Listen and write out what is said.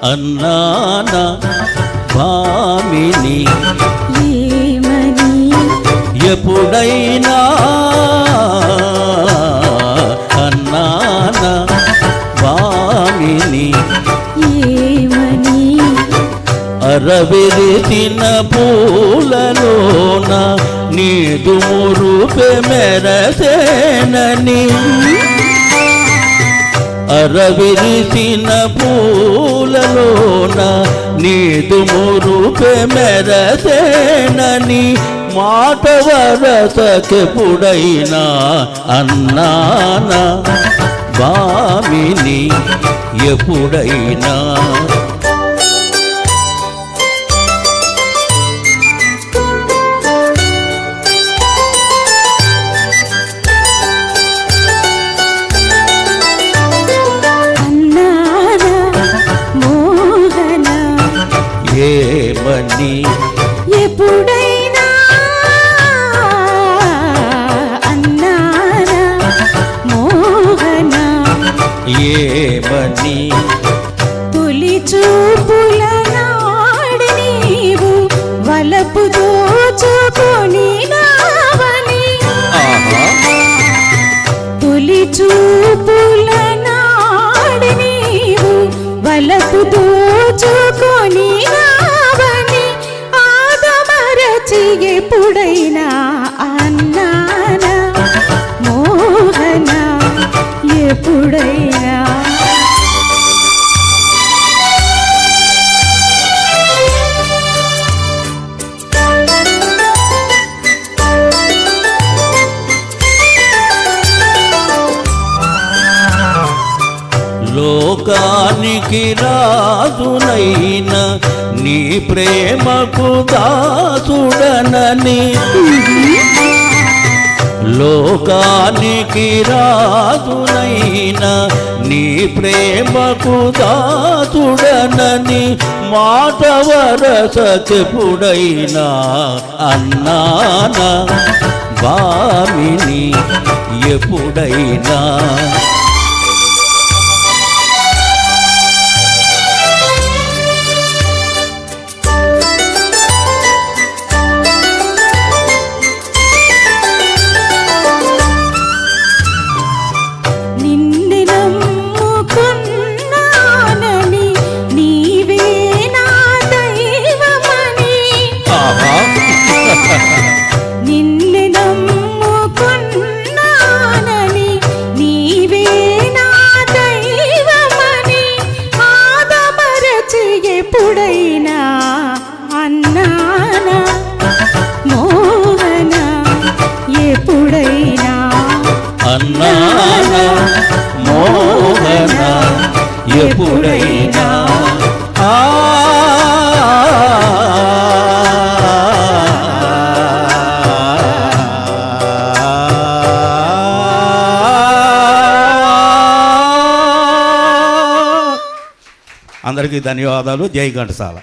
అన్నానా భామిని ఏమని ఎప్పుడైనా అన్నానా భామిని ఏమని అరవిరిసిన పూలలోన నీదు మురుపె మెరసేనని అరవిరిసిన పూలలోన నీదు మురుపె మెరసేనని మాట వరసకెప్పుడైనా అన్నానా భామిని ఎప్పుడైనా ఏమని ఎప్పుడైనా అన్నానా మోహన ఏమని తొలి చూపుల నాడు నీవు వలపు దోచుకొని నావని తొలి చూపుల నాడు నీవు వలపు దోచుకొని ఎప్పుడైనా అన్నానా మోహన ఎప్పుడైనా లోకానికి రాజునైన నీ ప్రేమకు దాసుడనని లోకానికి రాజునైన నీ ప్రేమకు దాసుడనని మాట వరసకెప్పుడైనా అన్నానా భామిని ఎప్పుడైనా ఎప్పుడైనా అన్నానా మోహన ఎప్పుడైనా అన్నానా మోహన ఎప్పుడైనా అందరికీ ధన్యవాదాలు. జై ఘంటసాల.